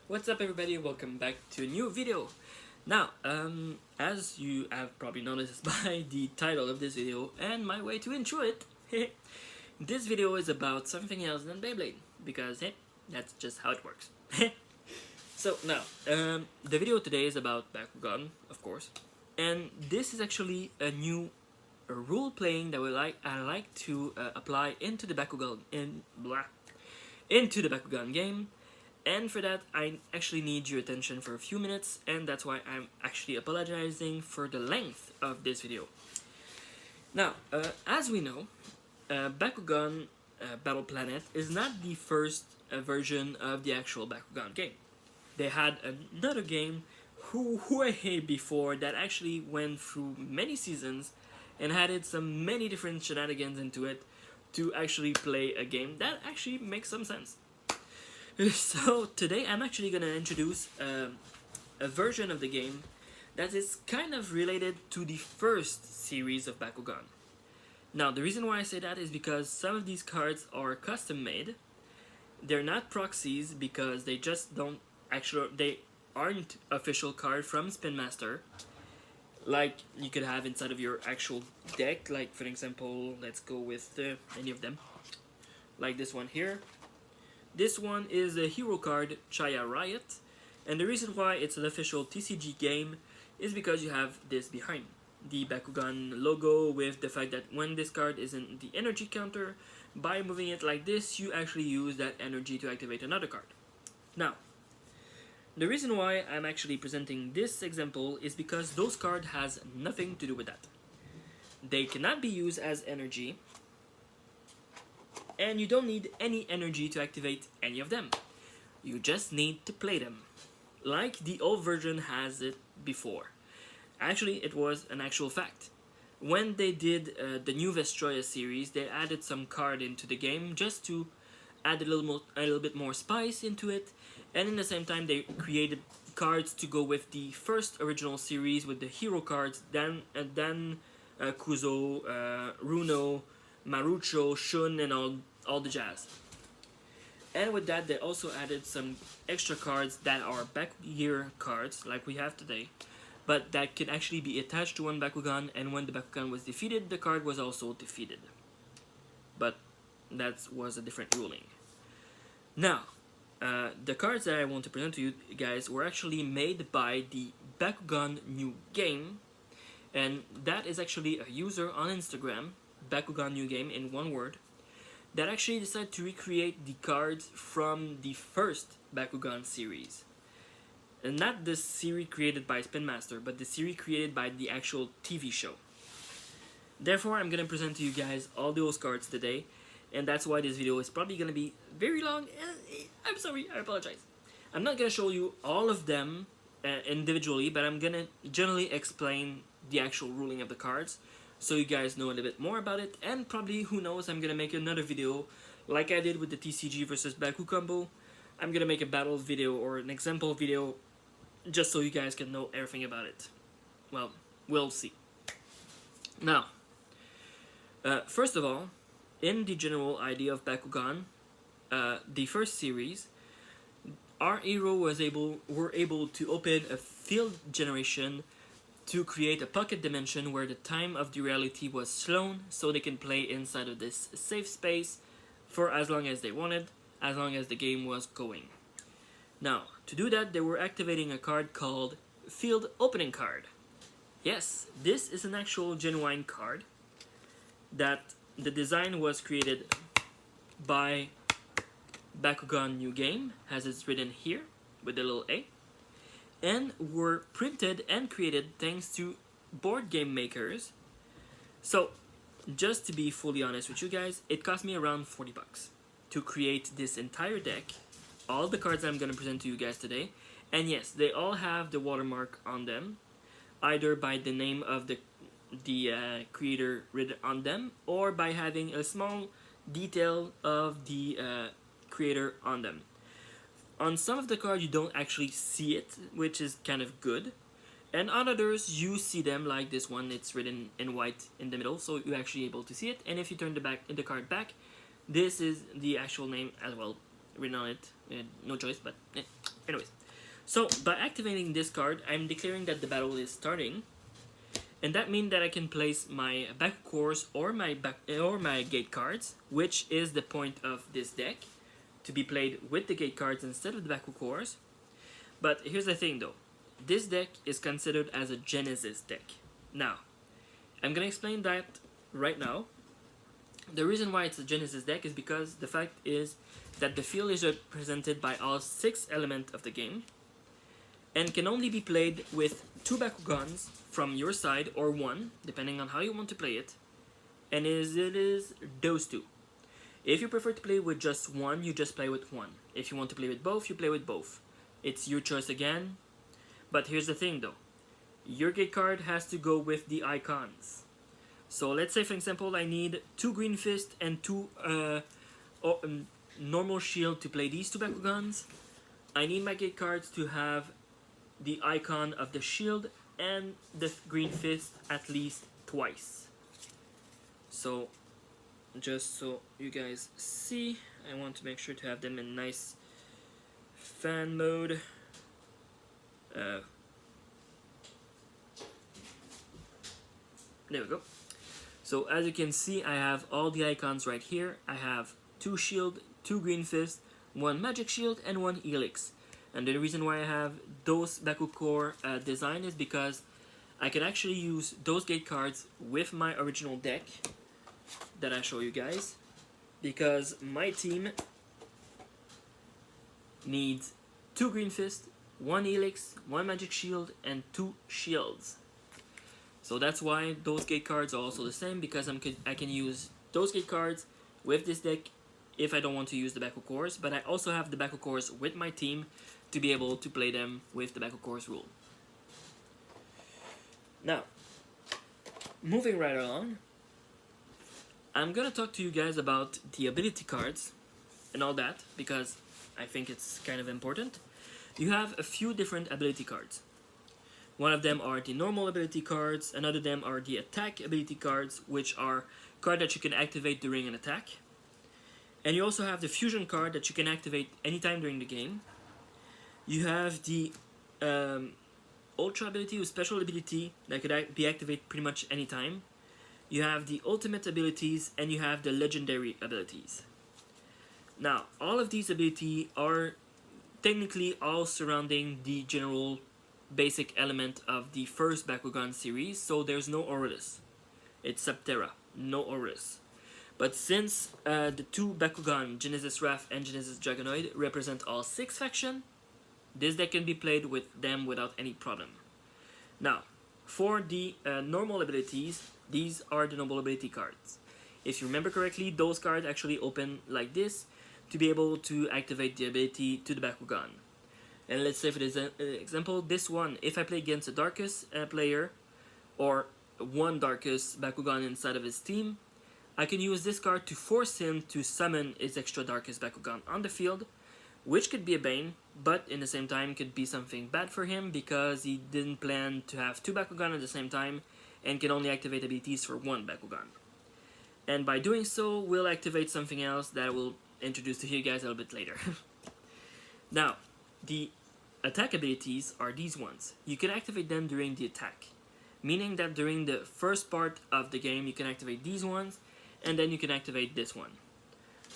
What's up everybody, welcome back to a new video. Now, as you have probably noticed by the title of this video and my way to intro it, this video is about something else than Beyblade, because hey, that's just how it works. So now, the video today is about Bakugan, of course, and this is actually a new role playing that I like to apply into the Bakugan into the Bakugan game. And for that, I actually need your attention for a few minutes, and that's why I'm actually apologizing for the length of this video. Now, as we know, Bakugan Battle Planet is not the first version of the actual Bakugan game. They had another game, Huey before, that actually went through many seasons and added many different shenanigans into it to actually play a game that actually makes some sense. So today I'm actually going to introduce a version of the game that is kind of related to the first series of Bakugan. Now the reason why I say that is because some of these cards are custom made. They're not proxies because they aren't official card from Spin Master, like you could have inside of your actual deck. Like for example, let's go with any of them, like this one here. This one is a hero card, Chaya Riot, and the reason why it's an official TCG game is because you have this behind. The Bakugan logo with the fact that when this card is in the energy counter, by moving it like this, you actually use that energy to activate another card. Now, the reason why I'm actually presenting this example is because those cards has nothing to do with that. They cannot be used as energy, and you don't need any energy to activate any of them. You just need to play them, like the old version has it before. Actually, it was an actual fact. When they did the new Vestroya series, they added some card into the game just to add a little bit more spice into it, and in the same time they created cards to go with the first original series with the hero cards, Dan, Kuzo, Runo, Marucho, Shun, and all the jazz. And with that, they also added some extra cards that are back year cards, like we have today, but that can actually be attached to one Bakugan, and when the Bakugan was defeated, the card was also defeated. But that was a different ruling. Now, the cards that I want to present to you guys were actually made by the Bakugan New Game, and that is actually a user on Instagram, Bakugan New Game in one word, that actually decided to recreate the cards from the first Bakugan series. And not the series created by Spin Master, but the series created by the actual TV show. Therefore, I'm going to present to you guys all those cards today, and that's why this video is probably going to be very long. I'm sorry, I apologize. I'm not going to show you all of them individually, but I'm going to generally explain the actual ruling of the cards, so you guys know a little bit more about it, and probably, who knows, I'm gonna make another video like I did with the TCG versus Baku combo. I'm gonna make a battle video or an example video just so you guys can know everything about it. Well, we'll see. Now, first of all, in the general idea of Bakugan, the first series, our hero were able to open a field generation to create a pocket dimension where the time of the reality was slowed, so they can play inside of this safe space for as long as they wanted, as long as the game was going. Now, to do that, they were activating a card called Field Opening Card. Yes, this is an actual genuine card that the design was created by Bakugan New Game, as it's written here with the little A, and were printed and created thanks to board game makers. So, just to be fully honest with you guys, it cost me around 40 bucks to create this entire deck, all the cards I'm going to present to you guys today, and yes, they all have the watermark on them, either by the name of the creator written on them, or by having a small detail of the creator on them. On some of the cards you don't actually see it, which is kind of good, and on others you see them, like this one, it's written in white in the middle, so you're actually able to see it, and if you turn the card back, this is the actual name as well written on it. No choice, but anyways. So by activating this card, I'm declaring that the battle is starting, and that means that I can place my Bakugans or my gate cards, which is the point of this deck, to be played with the gate cards instead of the Bakugans. But here's the thing though, this deck is considered as a Genesis deck. Now, I'm gonna explain that right now. The reason why it's a Genesis deck is because the fact is that the field is represented by all 6 elements of the game, and can only be played with 2 Bakugans from your side, or 1, depending on how you want to play it, and it is those 2. If you prefer to play with just 1, you just play with 1. If you want to play with both, you play with both. It's your choice again, but here's the thing though. Your gate card has to go with the icons. So let's say for example I need 2 Green Fist and 2 normal shield to play these 2 Bakugans. I need my gate cards to have the icon of the shield and the Green Fist at least twice. So just so you guys see, I want to make sure to have them in nice fan mode. There we go. So as you can see, I have all the icons right here. I have 2 shield, 2 Green Fist, 1 magic shield, and 1 helix. And the reason why I have those Bakugan design is because I can actually use those gate cards with my original deck that I show you guys, because my team needs 2 Green Fist, 1 helix, 1 magic shield, and 2 shields. So that's why those gate cards are also the same, because I can use those gate cards with this deck if I don't want to use the Bakugans, but I also have the Bakugans with my team to be able to play them with the Bakugans rule. Now, moving right along, I'm gonna talk to you guys about the ability cards and all that, because I think it's kind of important. You have a few different ability cards. One of them are the normal ability cards, another of them are the attack ability cards, which are cards that you can activate during an attack. And you also have the fusion card that you can activate anytime during the game. You have the ultra ability or special ability that could be activated pretty much anytime. You have the ultimate abilities, and you have the legendary abilities. Now, all of these abilities are technically all surrounding the general basic element of the first Bakugan series, so there's no Aurelius. It's Subterra, no Aurelius. But since the 2 Bakugan, Genesis Wrath and Genesis Dragonoid, represent all 6 factions, this deck can be played with them without any problem. Now, for the normal abilities, these are the noble ability cards. If you remember correctly, those cards actually open like this to be able to activate the ability to the Bakugan. And let's say for this example, this one, if I play against a Darkus player, or 1 Darkus Bakugan inside of his team, I can use this card to force him to summon his extra Darkus Bakugan on the field, which could be a bane, but in the same time could be something bad for him, because he didn't plan to have 2 Bakugan at the same time, and can only activate abilities for 1 Bakugan. And by doing so, we'll activate something else that I will introduce to you guys a little bit later. Now, the attack abilities are these ones. You can activate them during the attack, meaning that during the first part of the game you can activate these ones, and then you can activate this one.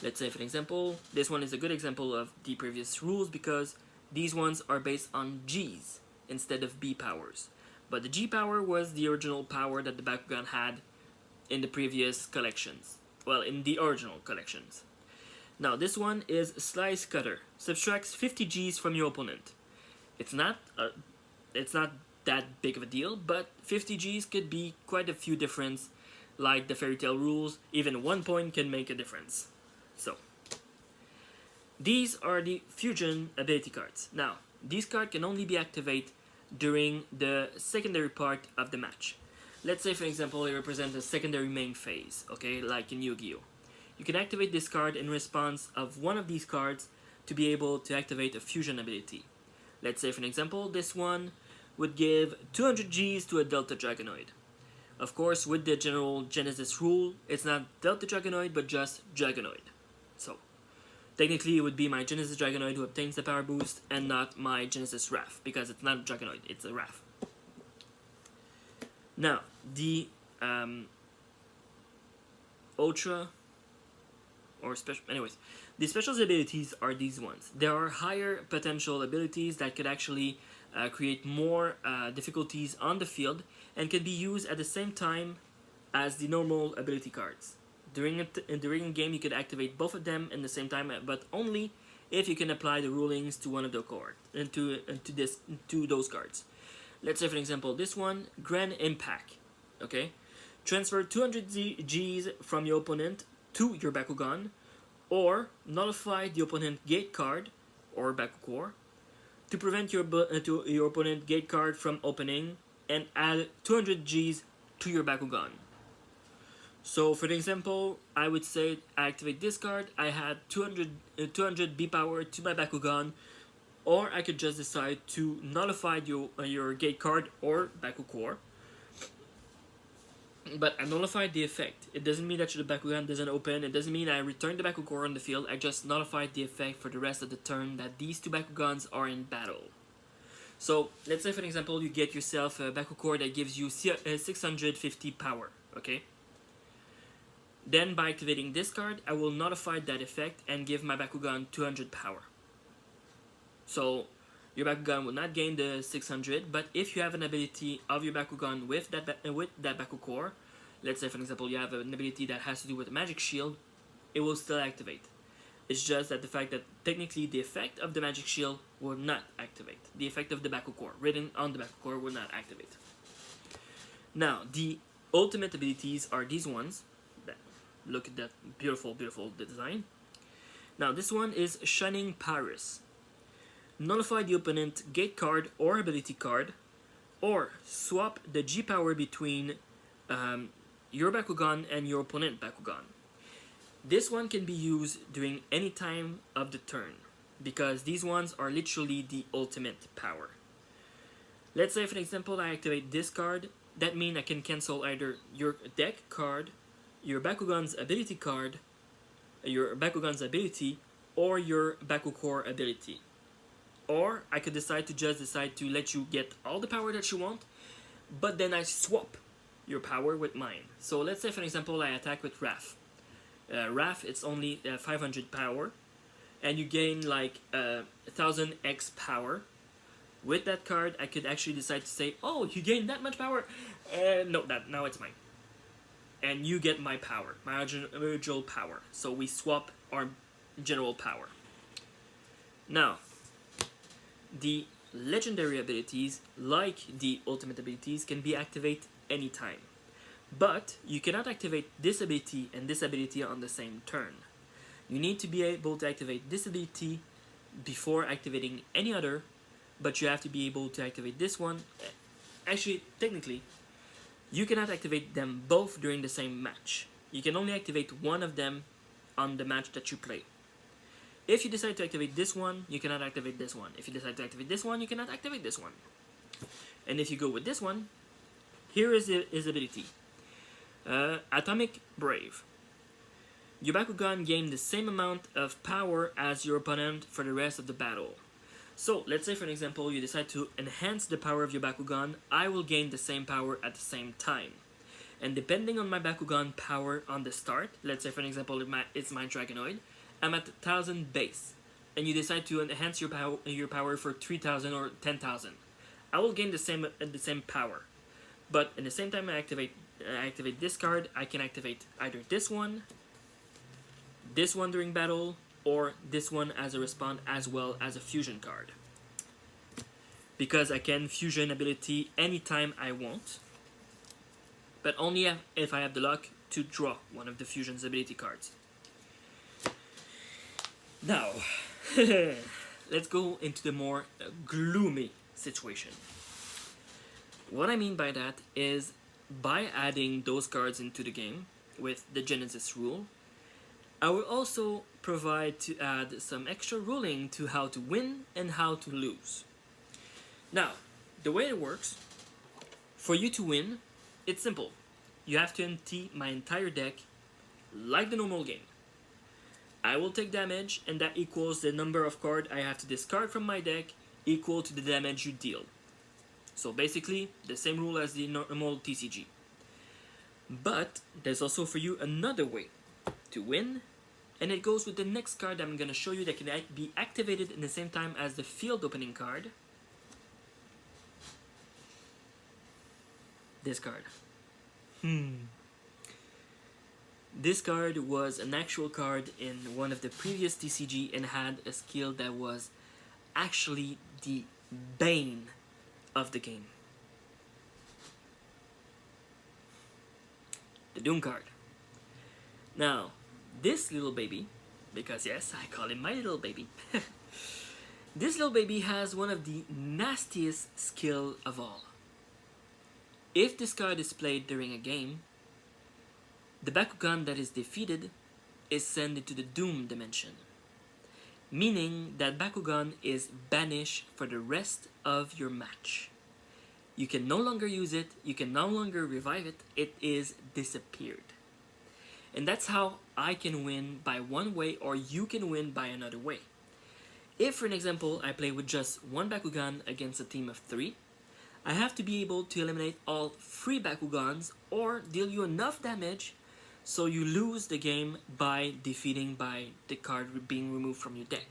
Let's say for example, this one is a good example of the previous rules, because these ones are based on G's instead of B powers. But the G power was the original power that the Bakugan had in the previous collections. Well, in the original collections. Now this one is Slice Cutter. Subtracts 50 Gs from your opponent. It's not that big of a deal, but 50 Gs could be quite a few difference. Like the fairy tale rules, even 1 point can make a difference. So, these are the fusion ability cards. Now, these cards can only be activated during the secondary part of the match. Let's say for example they represent the secondary main phase, okay, like in Yu-Gi-Oh! You can activate this card in response of one of these cards to be able to activate a fusion ability. Let's say for an example, this one would give 200 Gs to a Delta Dragonoid. Of course, with the general Genesis rule, it's not Delta Dragonoid, but just Dragonoid. So, Technically, it would be my Genesis Dragonoid who obtains the power boost, and not my Genesis Wrath, because it's not a Dragonoid, it's a Wrath. Now, the Ultra, or special, anyways, the special abilities are these ones. There are higher potential abilities that could actually create more difficulties on the field, and can be used at the same time as the normal ability cards. During a game, you could activate both of them in the same time, but only if you can apply the rulings to one of the cards, to those cards. Let's say, for example, this one, Grand Impact. Okay, transfer 200 Gs from your opponent to your Bakugan, or nullify the opponent gate card or Bakucore to prevent your opponent gate card from opening, and add 200 Gs to your Bakugan. So for the example, I would say I activate this card, I had 200 B power to my Bakugan, or I could just decide to nullify your gate card or Bakucore. But I nullified the effect. It doesn't mean that the Bakugan doesn't open, it doesn't mean I return the Bakucore on the field, I just nullified the effect for the rest of the turn that these two Bakugans are in battle. So let's say for example you get yourself a Bakucore that gives you 650 power, okay? Then by activating this card, I will nullify that effect and give my Bakugan 200 power. So your Bakugan will not gain the 600, but if you have an ability of your Bakugan with that Bakucore, let's say for example you have an ability that has to do with a magic shield, it will still activate. It's just that the fact that technically the effect of the magic shield will not activate. The effect of the Bakucore written on the Bakucore will not activate. Now, the ultimate abilities are these ones. Look at that beautiful, beautiful design. Now, this one is Shining Paris. Nullify the opponent gate card or ability card, or swap the G power between your Bakugan and your opponent Bakugan. This one can be used during any time of the turn, because these ones are literally the ultimate power. Let's say for example I activate this card, that means I can cancel either your deck card, your Bakugan's ability card, your Bakugan's ability, or your Bakucore ability. Or I could decide to let you get all the power that you want, but then I swap your power with mine. So let's say for example I attack with Wrath. Wrath, it's only 500 power, and you gain like 1000x power. With that card, I could actually decide to say, oh, you gain that much power? No, now it's mine. And you get my power, my original power. So we swap our general power. Now, the legendary abilities, like the ultimate abilities, can be activated anytime. But you cannot activate this ability and this ability on the same turn. You need to be able to activate this ability before activating any other, but you have to be able to activate this one. Actually, technically, you cannot activate them both during the same match. You can only activate one of them on the match that you play. If you decide to activate this one, you cannot activate this one. If you decide to activate this one, you cannot activate this one. And if you go with this one, here is his ability. Atomic Brave. Your Bakugan gain the same amount of power as your opponent for the rest of the battle. So, let's say for example you decide to enhance the power of your Bakugan, I will gain the same power at the same time. And depending on my Bakugan power on the start, let's say for example it's my Dragonoid, I'm at 1000 base, and you decide to enhance your power for 3000 or 10,000. I will gain the same power. But at the same time I activate this card, I can activate either this one during battle, or this one as a respawn, as well as a fusion card. Because I can fusion ability anytime I want, but only if I have the luck to draw one of the fusion's ability cards. Now, let's go into the more gloomy situation. What I mean by that is, by adding those cards into the game with the Genesis rule, I will also provide to add some extra ruling to how to win and how to lose. Now, the way it works, for you to win, it's simple. You have to empty my entire deck like the normal game. I will take damage, and that equals the number of cards I have to discard from my deck equal to the damage you deal. So basically, the same rule as the normal TCG. But there's also for you another way to win, and it goes with the next card I'm going to show you that can be activated in the same time as the field opening card. This card. This card was an actual card in one of the previous TCG and had a skill that was actually the bane of the game. The Doom card. Now, this little baby, because yes, I call him my little baby. This little baby has one of the nastiest skill of all. If this card is played during a game, the Bakugan that is defeated is sent into the Doom dimension, meaning that Bakugan is banished for the rest of your match. You can no longer use it, you can no longer revive it, it is disappeared. And that's how I can win by one way, or you can win by another way. If, for an example, I play with just one Bakugan against a team of 3, I have to be able to eliminate all 3 Bakugans or deal you enough damage so you lose the game by defeating by the card being removed from your deck.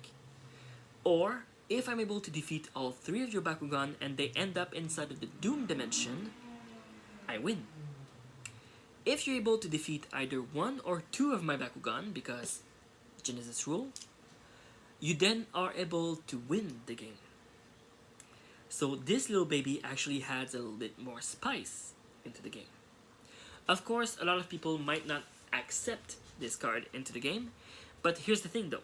Or, if I'm able to defeat all 3 of your Bakugan and they end up inside of the Doom dimension, I win. If you're able to defeat either 1 or 2 of my Bakugan, because Genesis rule, you then are able to win the game. So this little baby actually adds a little bit more spice into the game. Of course, a lot of people might not accept this card into the game, but here's the thing though.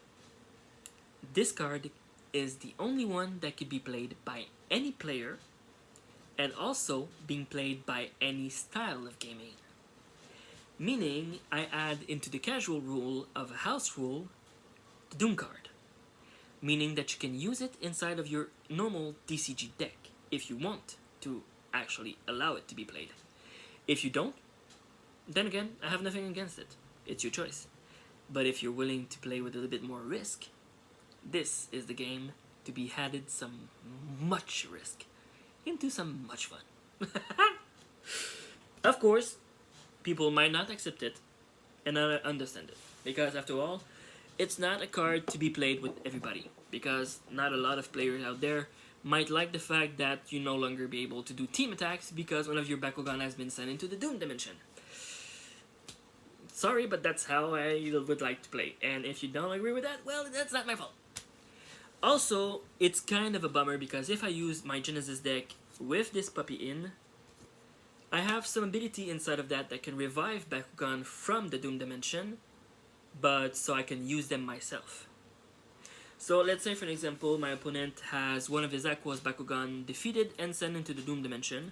This card is the only one that could be played by any player and also being played by any style of gaming. Meaning, I add into the casual rule of a house rule the Doom card. Meaning that you can use it inside of your normal TCG deck if you want to actually allow it to be played. If you don't, then again, I have nothing against it. It's your choice. But if you're willing to play with a little bit more risk, this is the game to be added some much risk into some much fun. Of course, people might not accept it, and I understand it. Because after all, it's not a card to be played with everybody. Because not a lot of players out there might like the fact that you no longer be able to do team attacks because one of your Bakugan has been sent into the Doom dimension. Sorry, but that's how I would like to play. And if you don't agree with that, well, that's not my fault. Also, it's kind of a bummer because if I use my Genesis deck with this puppy in, I have some ability inside of that that can revive Bakugan from the Doom dimension, but so I can use them myself. So let's say for an example, my opponent has one of his Aqua's Bakugan defeated and sent into the Doom dimension.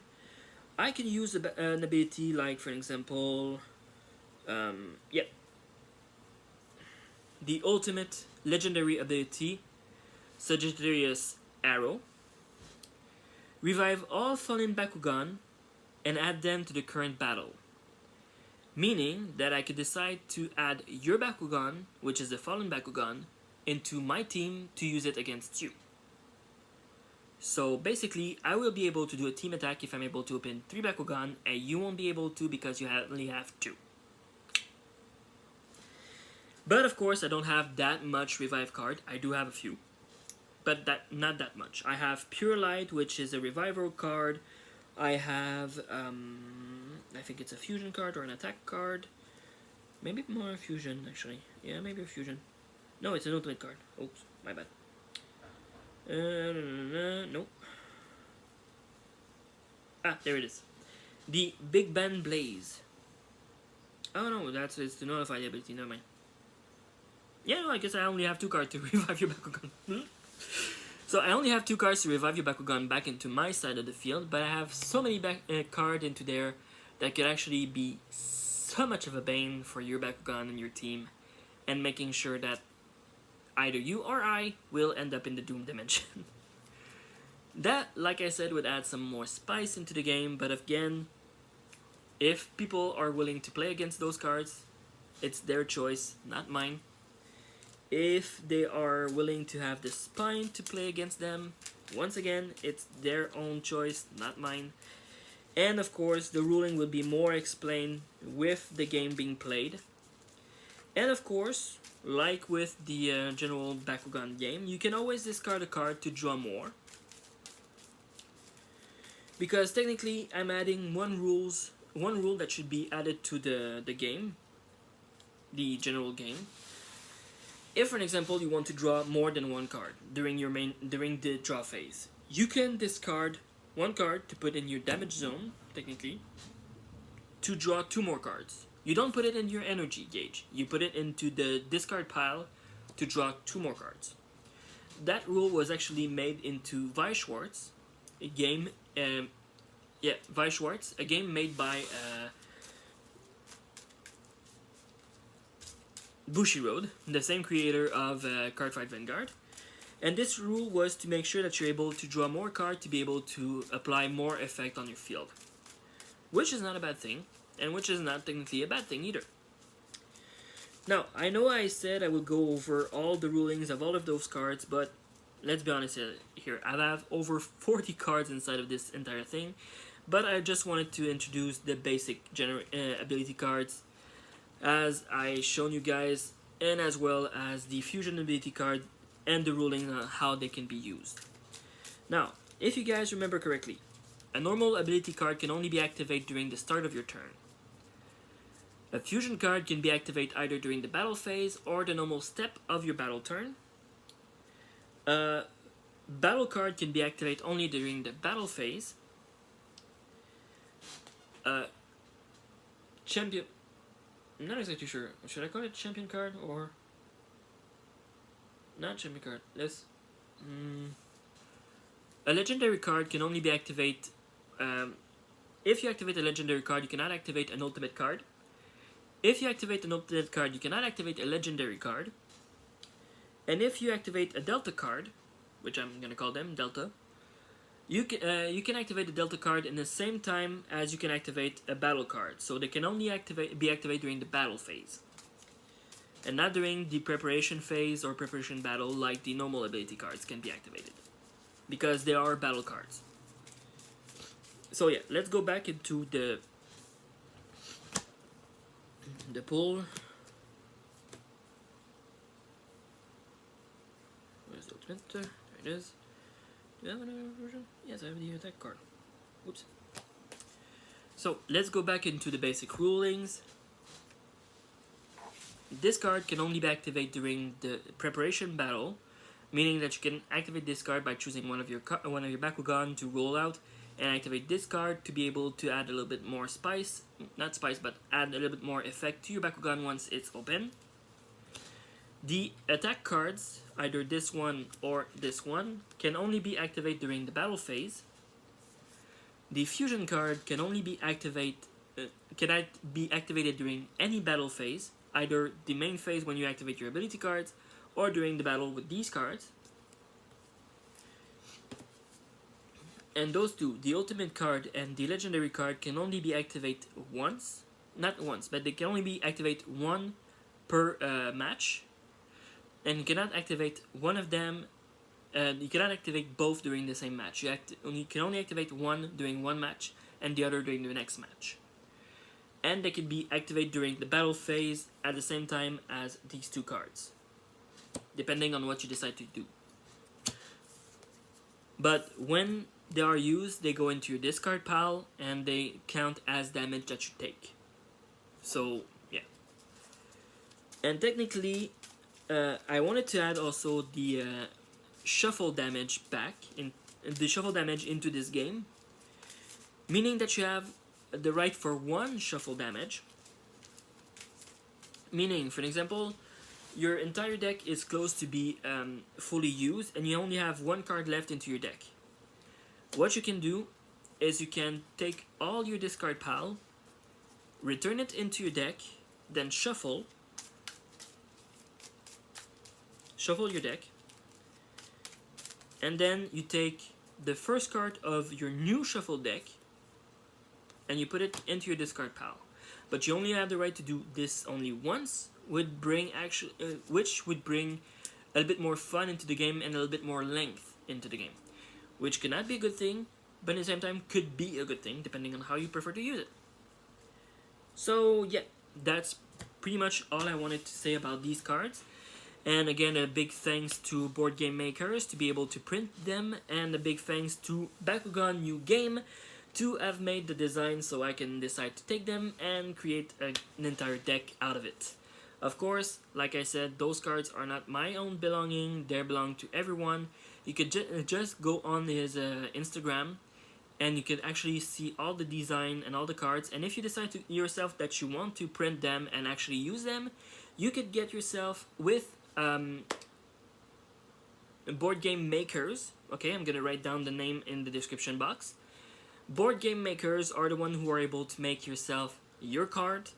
I can use an ability like, for example, the ultimate legendary ability, Sagittarius Arrow. Revive all fallen Bakugan and add them to the current battle. Meaning that I could decide to add your Bakugan, which is the fallen Bakugan, into my team to use it against you. So basically, I will be able to do a team attack if I'm able to open 3 Bakugan, and you won't be able to because you only have 2. But of course, I don't have that much revive card. I do have a few, but not that much. I have Pure Light, which is a revival card. I have, I think it's a fusion card or an attack card. Maybe more a fusion, actually. Yeah, maybe a fusion. No, it's an ultimate card. Oops, my bad. Nope. Ah, there it is. The Big Band Blaze. Oh no, it's the Nullified ability, never mind. Yeah, no, I guess I only have 2 cards to revive your Bakugan. So I only have 2 cards to revive your Bakugan back into my side of the field, but I have so many cards into there that could actually be so much of a bane for your Bakugan and your team, and making sure that either you or I will end up in the Doom dimension. That, like I said, would add some more spice into the game, but again, if people are willing to play against those cards, it's their choice, not mine. if they are willing to have the spine to play against them. Once again, it's their own choice, not mine. And of course, the ruling will be more explained with the game being played. And of course, like with the general Bakugan game, you can always discard a card to draw more. Because technically, I'm adding one rule that should be added to the game, the general game. If, for example, you want to draw more than one card during the draw phase, you can discard one card to put in your damage zone, technically, to draw 2 more cards. You don't put it in your energy gauge. You put it into the discard pile to draw 2 more cards. That rule was actually made into Weiss-Schwarz, a game. Weiss-Schwarz, a game made by Bushiroad, the same creator of Cardfight Vanguard. And this rule was to make sure that you're able to draw more cards to be able to apply more effect on your field. Which is not a bad thing, and which is not technically a bad thing either. Now, I know I said I will go over all the rulings of all of those cards, but let's be honest here. I have over 40 cards inside of this entire thing, but I just wanted to introduce the basic ability cards as I shown you guys, and as well as the fusion ability card and the ruling on how they can be used. Now, if you guys remember correctly, a normal ability card can only be activated during the start of your turn. A fusion card can be activated either during the battle phase or the normal step of your battle turn. A battle card can be activated only during the battle phase. Champion... I'm not exactly sure. Should I call it champion card or... Not champion card. Let's... A legendary card can only be activated... if you activate a legendary card, you cannot activate an ultimate card. If you activate an ultimate card, you cannot activate a legendary card. And if you activate a Delta card, which I'm going to call them Delta, you can activate the Delta card in the same time as you can activate a battle card. So they can only be activated during the battle phase, and not during the preparation phase or preparation battle like the normal ability cards can be activated, because they are battle cards. So yeah, let's go back into the pool. Where's the ultimate? There it is. Do I have another version? Yes, I have the attack card. Oops. So let's go back into the basic rulings. This card can only be activated during the preparation battle, meaning that you can activate this card by choosing one of your Bakugan to roll out, and activate this card to be able to add a little bit more spice, not spice, but add a little bit more effect to your Bakugan once it's open. The attack cards, either this one or this one, can only be activated during the battle phase. The fusion card can only be activated during any battle phase, either the main phase when you activate your ability cards, or during the battle with these cards. And those two, the ultimate card and the legendary card, can only be activated once. Not once, but they can only be activated one per match. And you cannot activate one of them, you cannot activate both during the same match. You can only activate one during one match and the other during the next match. And they can be activated during the battle phase at the same time as these two cards, depending on what you decide to do. But when they are used, they go into your discard pile and they count as damage that you take. So, yeah. And technically, I wanted to add also the shuffle damage into this game, meaning that you have the right for one shuffle damage. Meaning, for example, your entire deck is close to be fully used and you only have one card left into your deck. What you can do is you can take all your discard pile, return it into your deck, then shuffle your deck, and then you take the first card of your new shuffle deck and you put it into your discard pile. But you only have the right to do this only once would bring which would bring a little bit more fun into the game and a little bit more length into the game, which cannot be a good thing, but at the same time could be a good thing depending on how you prefer to use it. So yeah, that's pretty much all I wanted to say about these cards. And again, a big thanks to board game makers to be able to print them, and a big thanks to Bakugan New Game to have made the design so I can decide to take them and create an entire deck out of it. Of course, like I said, those cards are not my own belonging, they belong to everyone. You could just go on his Instagram and you can actually see all the design and all the cards, and if you decide to yourself that you want to print them and actually use them, you could get yourself with board game makers. Okay, I'm gonna write down the name in the description box. Board game makers are the one who are able to make yourself your card,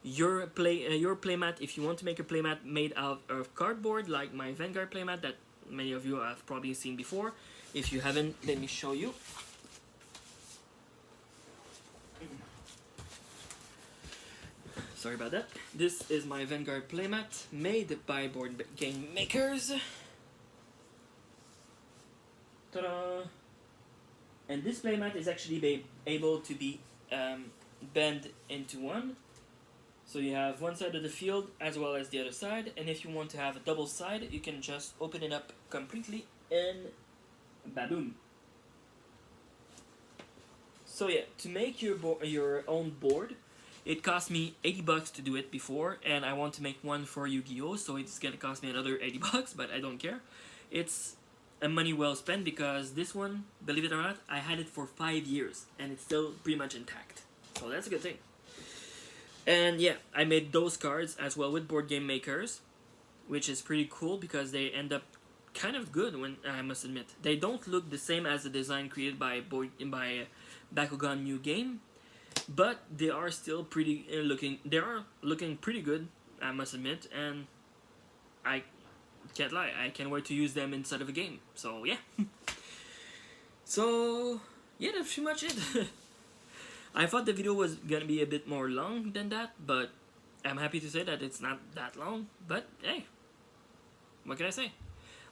your playmat. If you want to make a playmat made out of cardboard, like my Vanguard playmat that many of you have probably seen before. If you haven't, let me show you. Sorry about that. This is my Vanguard playmat made by board game makers. Ta-da! And this playmat is actually able to be bent into one. So you have one side of the field as well as the other side, and if you want to have a double side, you can just open it up completely and baboom. So yeah, to make your own board, it cost me 80 bucks to do it before, and I want to make one for Yu-Gi-Oh, so it's gonna cost me another 80 bucks, but I don't care. It's a money well spent because this one, believe it or not, I had it for 5 years and it's still pretty much intact. So that's a good thing. And yeah, I made those cards as well with board game makers, which is pretty cool because they end up kind of good. When I must admit, they don't look the same as the design created by Bakugan New Game, but they are still pretty looking. They are looking pretty good, I must admit, and I can't lie. I can't wait to use them inside of a game. So yeah. So yeah, that's pretty much it. I thought the video was gonna be a bit more long than that, but I'm happy to say that it's not that long. But hey, what can I say?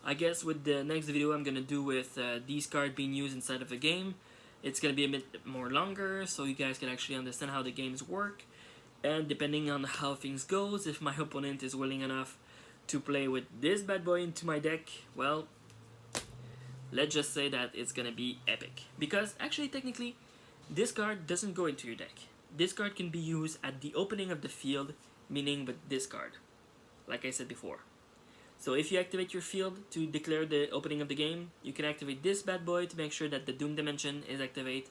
I guess with the next video I'm gonna do with these cards being used inside of a game, it's gonna be a bit more longer, so you guys can actually understand how the games work. And depending on how things goes, if my opponent is willing enough to play with this bad boy into my deck, well, let's just say that it's gonna be epic. Because actually, technically, this card doesn't go into your deck. This card can be used at the opening of the field, meaning with this card, like I said before. So if you activate your field to declare the opening of the game, you can activate this bad boy to make sure that the Doom Dimension is activated,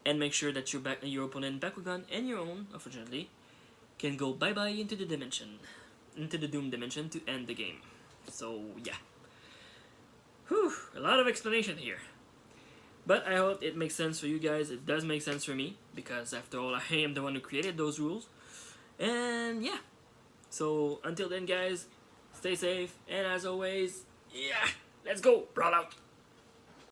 and make sure that your opponent Bakugan and your own, unfortunately, can go bye-bye into the dimension, into the Doom Dimension to end the game. So yeah. Whew, a lot of explanation here. But I hope it makes sense for you guys. It does make sense for me, because after all, I am the one who created those rules. And yeah. So until then, guys, stay safe, and as always, yeah, let's go, brawl out.